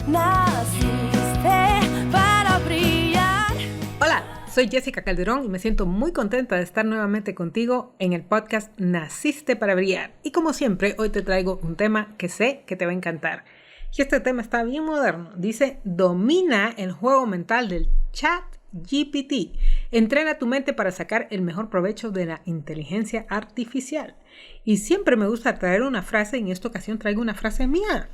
Naciste para brillar. Hola, soy Jessica Calderón y me siento muy contenta de estar nuevamente contigo en el podcast Naciste para brillar. Y como siempre, hoy te traigo un tema que sé que te va a encantar. Y este tema está bien moderno. Dice, domina el juego mental del ChatGPT. Entrena tu mente para sacar el mejor provecho de la inteligencia artificial. Y siempre me gusta traer una frase, y en esta ocasión traigo una frase mía.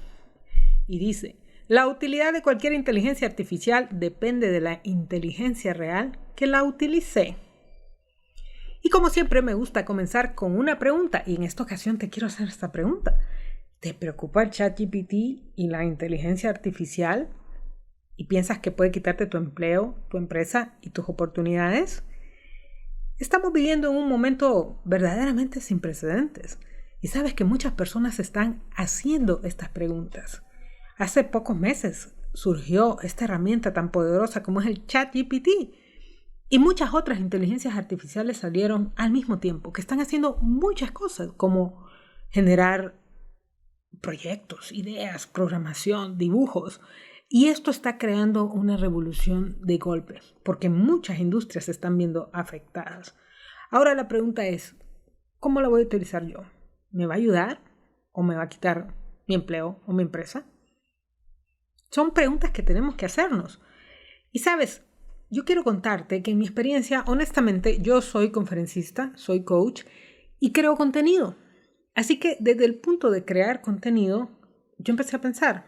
Y dice, la utilidad de cualquier inteligencia artificial depende de la inteligencia real que la utilice. Y como siempre me gusta comenzar con una pregunta, y en esta ocasión te quiero hacer esta pregunta. ¿Te preocupa el ChatGPT y la inteligencia artificial? ¿Y piensas que puede quitarte tu empleo, tu empresa y tus oportunidades? Estamos viviendo en un momento verdaderamente sin precedentes. Y sabes que muchas personas están haciendo estas preguntas. Hace pocos meses surgió esta herramienta tan poderosa como es el ChatGPT. Y muchas otras inteligencias artificiales salieron al mismo tiempo, que están haciendo muchas cosas, como generar proyectos, ideas, programación, dibujos. Y esto está creando una revolución de golpe, porque muchas industrias se están viendo afectadas. Ahora la pregunta es, ¿cómo la voy a utilizar yo? ¿Me va a ayudar o me va a quitar mi empleo o mi empresa? Son preguntas que tenemos que hacernos. Y sabes, yo quiero contarte que en mi experiencia, honestamente, yo soy conferencista, soy coach y creo contenido. Así que desde el punto de crear contenido, yo empecé a pensar,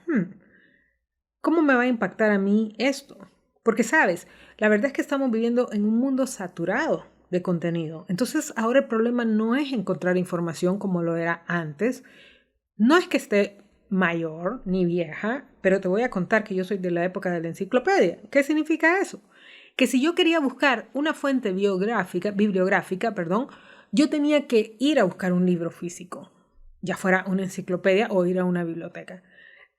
¿cómo me va a impactar a mí esto? Porque sabes, la verdad es que estamos viviendo en un mundo saturado de contenido. Entonces ahora el problema no es encontrar información como lo era antes. No es que esté mayor ni vieja, pero te voy a contar que yo soy de la época de la enciclopedia. ¿Qué significa eso? Que si yo quería buscar una fuente bibliográfica, yo tenía que ir a buscar un libro físico, ya fuera una enciclopedia o ir a una biblioteca.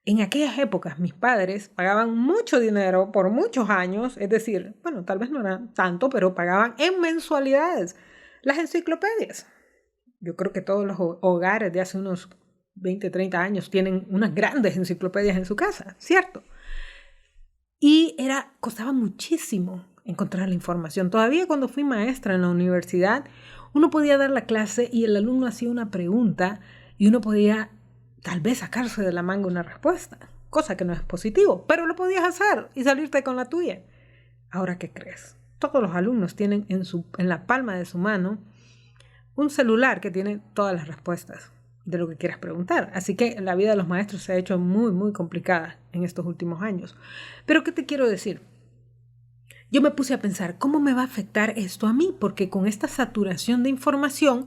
En aquellas épocas mis padres pagaban mucho dinero por muchos años, es decir, bueno, tal vez no era tanto, pero pagaban en mensualidades las enciclopedias. Yo creo que todos los hogares de hace unos 20, 30 años tienen unas grandes enciclopedias en su casa, ¿cierto? Y costaba muchísimo encontrar la información. Todavía cuando fui maestra en la universidad, uno podía dar la clase y el alumno hacía una pregunta y uno podía tal vez sacarse de la manga una respuesta, cosa que no es positivo, pero lo podías hacer y salirte con la tuya. Ahora, ¿qué crees? Todos los alumnos tienen en la palma de su mano un celular que tiene todas las respuestas de lo que quieras preguntar. Así que la vida de los maestros se ha hecho muy, muy complicada en estos últimos años. Pero ¿qué te quiero decir? Yo me puse a pensar, ¿cómo me va a afectar esto a mí? Porque con esta saturación de información,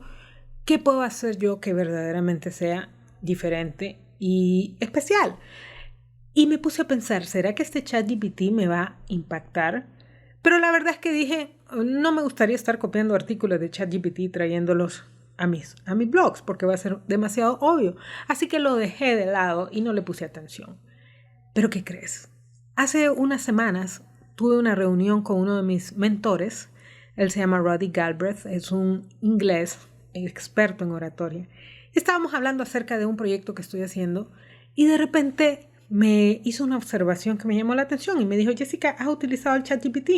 ¿qué puedo hacer yo que verdaderamente sea diferente y especial? Y me puse a pensar, ¿será que este ChatGPT me va a impactar? Pero la verdad es que dije, no me gustaría estar copiando artículos de ChatGPT y trayéndolos a mis blogs, porque va a ser demasiado obvio. Así que lo dejé de lado y no le puse atención. ¿Pero qué crees? Hace unas semanas tuve una reunión con uno de mis mentores. Él se llama Roddy Galbraith, es un inglés experto en oratoria. Estábamos hablando acerca de un proyecto que estoy haciendo y de repente me hizo una observación que me llamó la atención y me dijo, Jessica, ¿has utilizado el ChatGPT?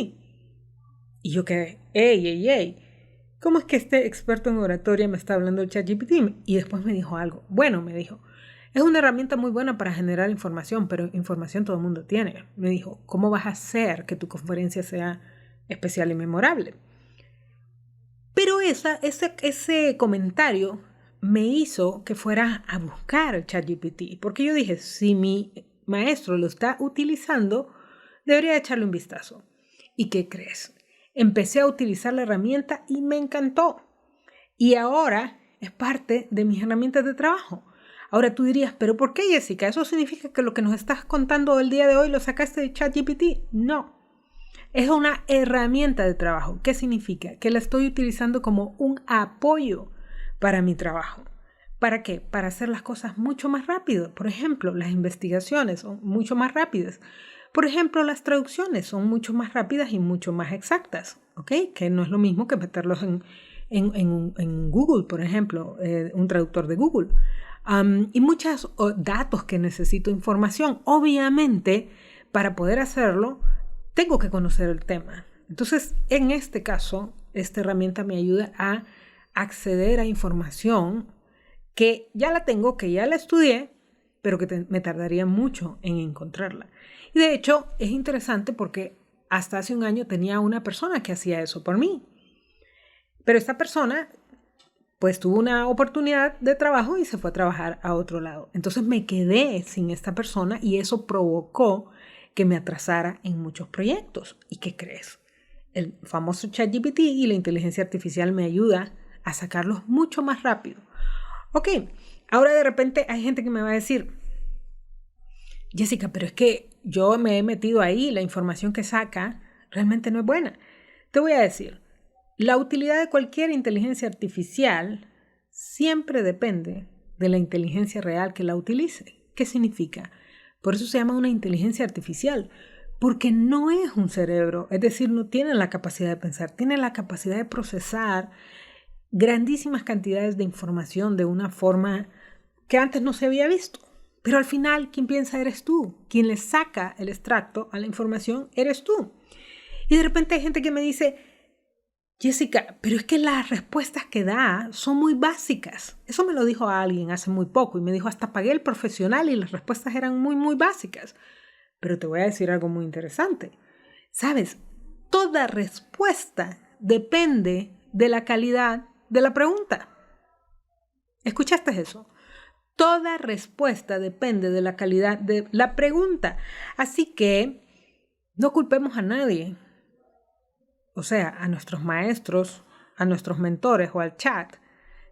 Y yo quedé, ey, ¿cómo es que este experto en oratoria me está hablando del ChatGPT? Y después me dijo algo. Bueno, me dijo, es una herramienta muy buena para generar información, pero información todo el mundo tiene. Me dijo, ¿cómo vas a hacer que tu conferencia sea especial y memorable? Pero ese comentario me hizo que fuera a buscar el ChatGPT, porque yo dije, si mi maestro lo está utilizando, debería echarle un vistazo. ¿Y qué crees? Empecé a utilizar la herramienta y me encantó. Y ahora es parte de mis herramientas de trabajo. Ahora tú dirías, ¿pero por qué, Jessica? ¿Eso significa que lo que nos estás contando el día de hoy lo sacaste de ChatGPT? No. Es una herramienta de trabajo. ¿Qué significa? Que la estoy utilizando como un apoyo para mi trabajo. ¿Para qué? Para hacer las cosas mucho más rápido. Por ejemplo, las investigaciones son mucho más rápidas. Por ejemplo, las traducciones son mucho más rápidas y mucho más exactas, ¿ok? Que no es lo mismo que meterlos en Google, por ejemplo, un traductor de Google. y muchos datos que necesito, información. Obviamente, para poder hacerlo, tengo que conocer el tema. Entonces, en este caso, esta herramienta me ayuda a acceder a información que ya la tengo, que ya la estudié, pero que me tardaría mucho en encontrarla. Y de hecho, es interesante porque hasta hace un año tenía una persona que hacía eso por mí. Pero esta persona, pues tuvo una oportunidad de trabajo y se fue a trabajar a otro lado. Entonces me quedé sin esta persona y eso provocó que me atrasara en muchos proyectos. ¿Y qué crees? El famoso ChatGPT y la inteligencia artificial me ayuda a sacarlos mucho más rápido. Ok, ahora de repente hay gente que me va a decir, Jessica, pero es que yo me he metido ahí, la información que saca realmente no es buena. Te voy a decir, la utilidad de cualquier inteligencia artificial siempre depende de la inteligencia real que la utilice. ¿Qué significa? Por eso se llama una inteligencia artificial, porque no es un cerebro, es decir, no tiene la capacidad de pensar, tiene la capacidad de procesar grandísimas cantidades de información de una forma que antes no se había visto. Pero al final, quien piensa eres tú. Quien le saca el extracto a la información eres tú. Y de repente hay gente que me dice, Jessica, pero es que las respuestas que da son muy básicas. Eso me lo dijo a alguien hace muy poco y me dijo, hasta pagué el profesional y las respuestas eran muy, muy básicas. Pero te voy a decir algo muy interesante. ¿Sabes? Toda respuesta depende de la calidad de la pregunta. ¿Escuchaste eso? Toda respuesta depende de la calidad de la pregunta. Así que no culpemos a nadie. O sea, a nuestros maestros, a nuestros mentores o al chat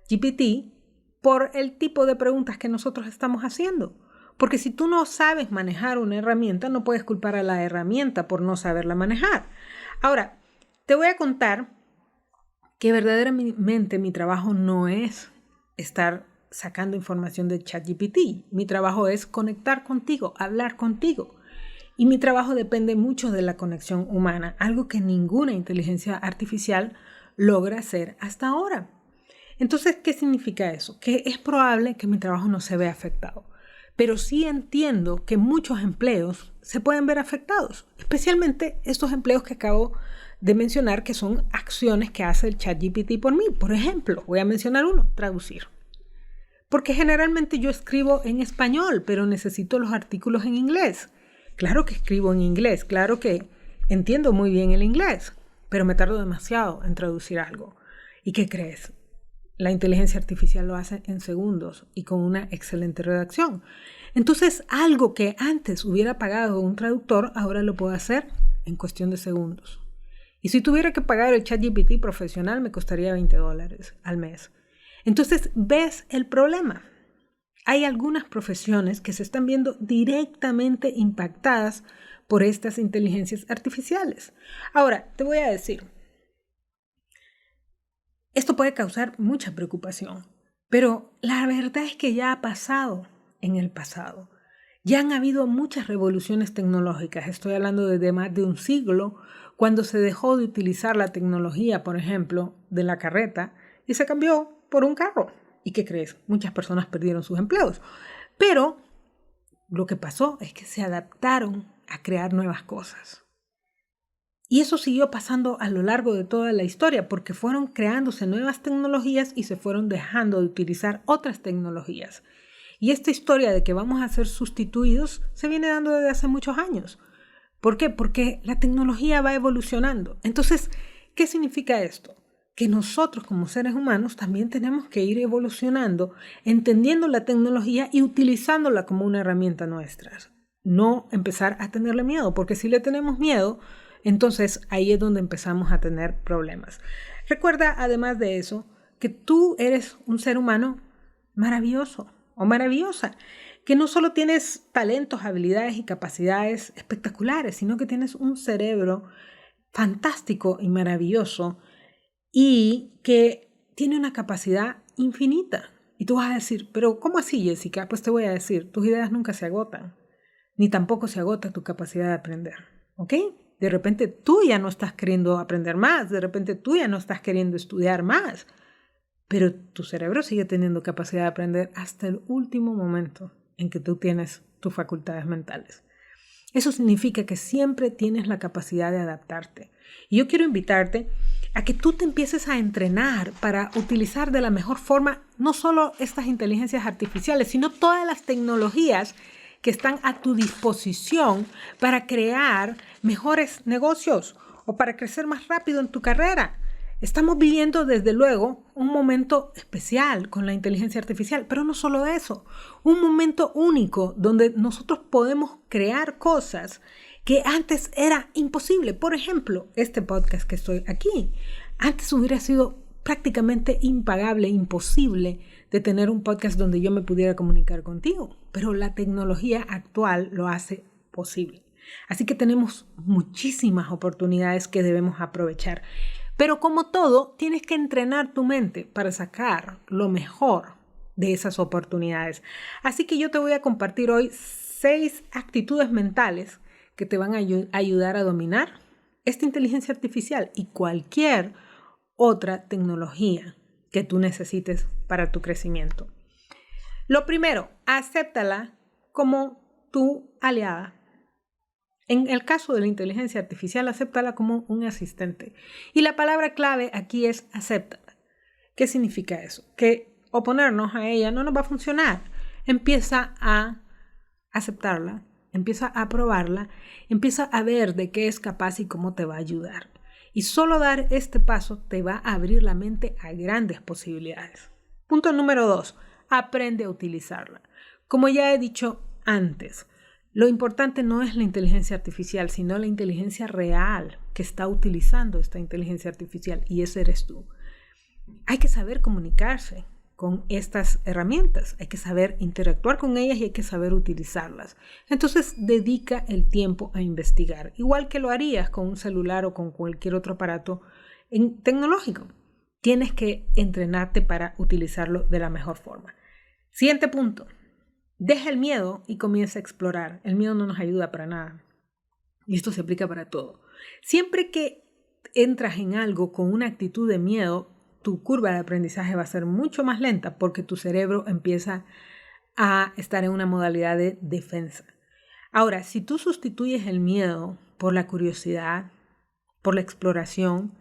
GPT por el tipo de preguntas que nosotros estamos haciendo. Porque si tú no sabes manejar una herramienta, no puedes culpar a la herramienta por no saberla manejar. Ahora, te voy a contar que verdaderamente mi trabajo no es estar sacando información de ChatGPT. Mi trabajo es conectar contigo, hablar contigo. Y mi trabajo depende mucho de la conexión humana, algo que ninguna inteligencia artificial logra hacer hasta ahora. Entonces, ¿qué significa eso? Que es probable que mi trabajo no se vea afectado. Pero sí entiendo que muchos empleos se pueden ver afectados, especialmente estos empleos que acabo de mencionar, que son acciones que hace el ChatGPT por mí. Por ejemplo, voy a mencionar uno, traducir. Porque generalmente yo escribo en español, pero necesito los artículos en inglés. Claro que escribo en inglés, claro que entiendo muy bien el inglés, pero me tardo demasiado en traducir algo. ¿Y qué crees? La inteligencia artificial lo hace en segundos y con una excelente redacción. Entonces, algo que antes hubiera pagado un traductor, ahora lo puedo hacer en cuestión de segundos. Y si tuviera que pagar el ChatGPT profesional, me costaría $20 al mes. Entonces, ¿ves el problema? Hay algunas profesiones que se están viendo directamente impactadas por estas inteligencias artificiales. Ahora, te voy a decir, esto puede causar mucha preocupación, pero la verdad es que ya ha pasado en el pasado. Ya han habido muchas revoluciones tecnológicas, estoy hablando de más de un siglo, cuando se dejó de utilizar la tecnología, por ejemplo, de la carreta y se cambió por un carro. ¿Y qué crees? Muchas personas perdieron sus empleos. Pero lo que pasó es que se adaptaron a crear nuevas cosas. Y eso siguió pasando a lo largo de toda la historia, porque fueron creándose nuevas tecnologías y se fueron dejando de utilizar otras tecnologías. Y esta historia de que vamos a ser sustituidos se viene dando desde hace muchos años. ¿Por qué? Porque la tecnología va evolucionando. Entonces, ¿qué significa esto? Que nosotros como seres humanos también tenemos que ir evolucionando, entendiendo la tecnología y utilizándola como una herramienta nuestra. No empezar a tenerle miedo, porque si le tenemos miedo, entonces ahí es donde empezamos a tener problemas. Recuerda, además de eso, que tú eres un ser humano maravilloso o maravillosa, que no solo tienes talentos, habilidades y capacidades espectaculares, sino que tienes un cerebro fantástico y maravilloso y que tiene una capacidad infinita. Y tú vas a decir, pero ¿cómo así, Jessica? Pues te voy a decir, tus ideas nunca se agotan, ni tampoco se agota tu capacidad de aprender, ¿ok? De repente tú ya no estás queriendo aprender más, de repente tú ya no estás queriendo estudiar más, pero tu cerebro sigue teniendo capacidad de aprender hasta el último momento en que tú tienes tus facultades mentales. Eso significa que siempre tienes la capacidad de adaptarte. Y yo quiero invitarte a que tú te empieces a entrenar para utilizar de la mejor forma no solo estas inteligencias artificiales, sino todas las tecnologías que están a tu disposición para crear mejores negocios o para crecer más rápido en tu carrera. Estamos viviendo, desde luego, un momento especial con la inteligencia artificial, pero no solo eso, un momento único donde nosotros podemos crear cosas que antes era imposible. Por ejemplo, este podcast que estoy aquí, antes hubiera sido prácticamente impagable, imposible de tener un podcast donde yo me pudiera comunicar contigo, pero la tecnología actual lo hace posible. Así que tenemos muchísimas oportunidades que debemos aprovechar. Pero como todo, tienes que entrenar tu mente para sacar lo mejor de esas oportunidades. Así que yo te voy a compartir hoy 6 actitudes mentales que te van a ayudar a dominar esta inteligencia artificial y cualquier otra tecnología que tú necesites para tu crecimiento. Lo primero, acéptala como tu aliada. En el caso de la inteligencia artificial, acéptala como un asistente. Y la palabra clave aquí es acéptala. ¿Qué significa eso? Que oponernos a ella no nos va a funcionar. Empieza a aceptarla, empieza a probarla, empieza a ver de qué es capaz y cómo te va a ayudar. Y solo dar este paso te va a abrir la mente a grandes posibilidades. Punto número 2, aprende a utilizarla. Como ya he dicho antes, lo importante no es la inteligencia artificial, sino la inteligencia real que está utilizando esta inteligencia artificial, y ese eres tú. Hay que saber comunicarse con estas herramientas, hay que saber interactuar con ellas y hay que saber utilizarlas. Entonces, dedica el tiempo a investigar, igual que lo harías con un celular o con cualquier otro aparato tecnológico. Tienes que entrenarte para utilizarlo de la mejor forma. Siguiente punto. Deja el miedo y comienza a explorar. El miedo no nos ayuda para nada. Y esto se aplica para todo. Siempre que entras en algo con una actitud de miedo, tu curva de aprendizaje va a ser mucho más lenta porque tu cerebro empieza a estar en una modalidad de defensa. Ahora, si tú sustituyes el miedo por la curiosidad, por la exploración,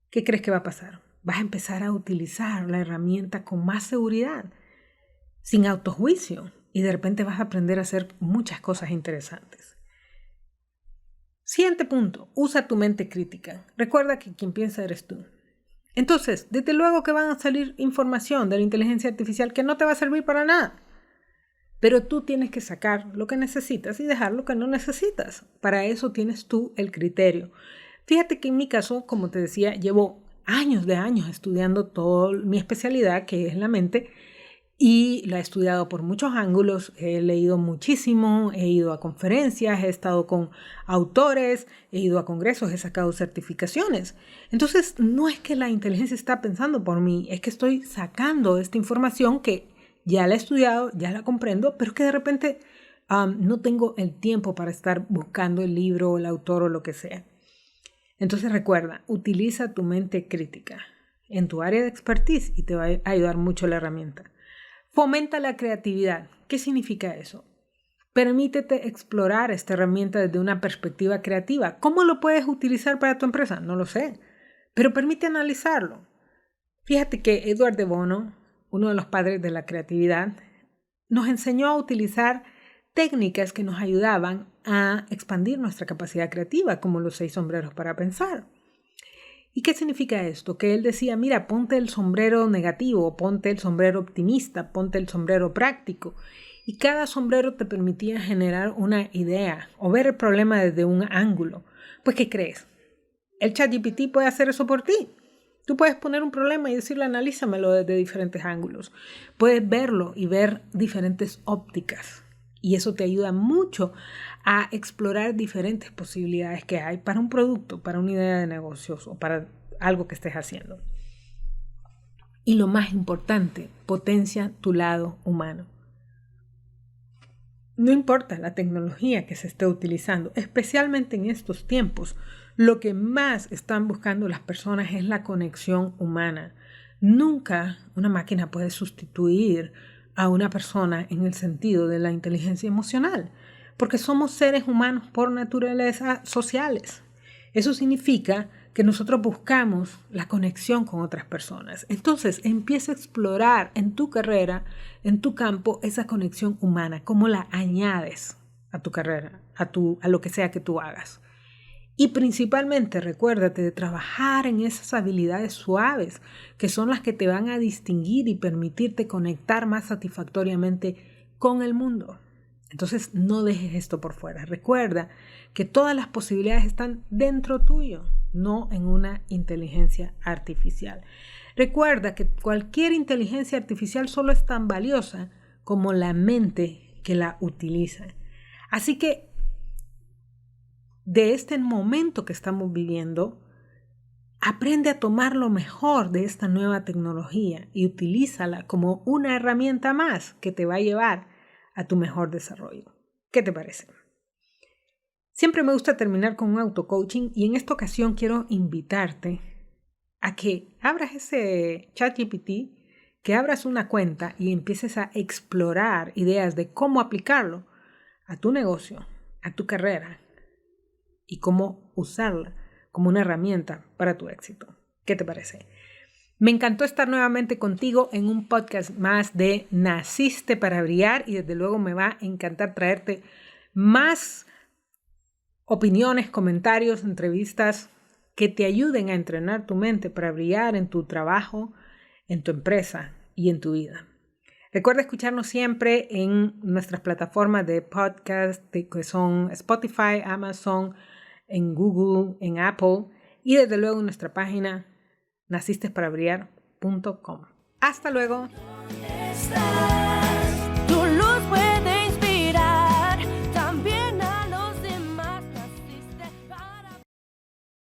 ¿qué crees que va a pasar? Vas a empezar a utilizar la herramienta con más seguridad, sin autojuicio. Y de repente vas a aprender a hacer muchas cosas interesantes. Siguiente punto, usa tu mente crítica. Recuerda que quien piensa eres tú. Entonces, desde luego que van a salir información de la inteligencia artificial que no te va a servir para nada. Pero tú tienes que sacar lo que necesitas y dejar lo que no necesitas. Para eso tienes tú el criterio. Fíjate que en mi caso, como te decía, llevo años estudiando toda mi especialidad, que es la mente, y la he estudiado por muchos ángulos, he leído muchísimo, he ido a conferencias, he estado con autores, he ido a congresos, he sacado certificaciones. Entonces, no es que la inteligencia está pensando por mí, es que estoy sacando esta información que ya la he estudiado, ya la comprendo, pero que de repente no tengo el tiempo para estar buscando el libro o el autor o lo que sea. Entonces recuerda, utiliza tu mente crítica en tu área de expertise y te va a ayudar mucho la herramienta. Fomenta la creatividad. ¿Qué significa eso? Permítete explorar esta herramienta desde una perspectiva creativa. ¿Cómo lo puedes utilizar para tu empresa? No lo sé, pero permite analizarlo. Fíjate que Edward de Bono, uno de los padres de la creatividad, nos enseñó a utilizar técnicas que nos ayudaban a expandir nuestra capacidad creativa, como los 6 sombreros para pensar. ¿Y qué significa esto? Que él decía, mira, ponte el sombrero negativo, ponte el sombrero optimista, ponte el sombrero práctico. Y cada sombrero te permitía generar una idea o ver el problema desde un ángulo. Pues, ¿qué crees? El ChatGPT puede hacer eso por ti. Tú puedes poner un problema y decirle, analízamelo desde diferentes ángulos. Puedes verlo y ver diferentes ópticas. Y eso te ayuda mucho a explorar diferentes posibilidades que hay para un producto, para una idea de negocios o para algo que estés haciendo. Y lo más importante, potencia tu lado humano. No importa la tecnología que se esté utilizando, especialmente en estos tiempos, lo que más están buscando las personas es la conexión humana. Nunca una máquina puede sustituir a una persona en el sentido de la inteligencia emocional, porque somos seres humanos por naturaleza sociales. Eso significa que nosotros buscamos la conexión con otras personas. Entonces, empieza a explorar en tu carrera, en tu campo, esa conexión humana, cómo la añades a tu carrera, a lo que sea que tú hagas. Y principalmente recuérdate de trabajar en esas habilidades suaves, que son las que te van a distinguir y permitirte conectar más satisfactoriamente con el mundo. Entonces no dejes esto por fuera. Recuerda que todas las posibilidades están dentro tuyo, no en una inteligencia artificial. Recuerda que cualquier inteligencia artificial solo es tan valiosa como la mente que la utiliza. Así que de este momento que estamos viviendo, aprende a tomar lo mejor de esta nueva tecnología y utilízala como una herramienta más que te va a llevar a tu mejor desarrollo. ¿Qué te parece? Siempre me gusta terminar con un auto-coaching y en esta ocasión quiero invitarte a que abras ese ChatGPT, que abras una cuenta y empieces a explorar ideas de cómo aplicarlo a tu negocio, a tu carrera y cómo usarla como una herramienta para tu éxito. ¿Qué te parece? Me encantó estar nuevamente contigo en un podcast más de Naciste para Brillar y desde luego me va a encantar traerte más opiniones, comentarios, entrevistas que te ayuden a entrenar tu mente para brillar en tu trabajo, en tu empresa y en tu vida. Recuerda escucharnos siempre en nuestras plataformas de podcast que son Spotify, Amazon, en Google, en Apple y desde luego en nuestra página nacistesparabrillar.com. Hasta luego.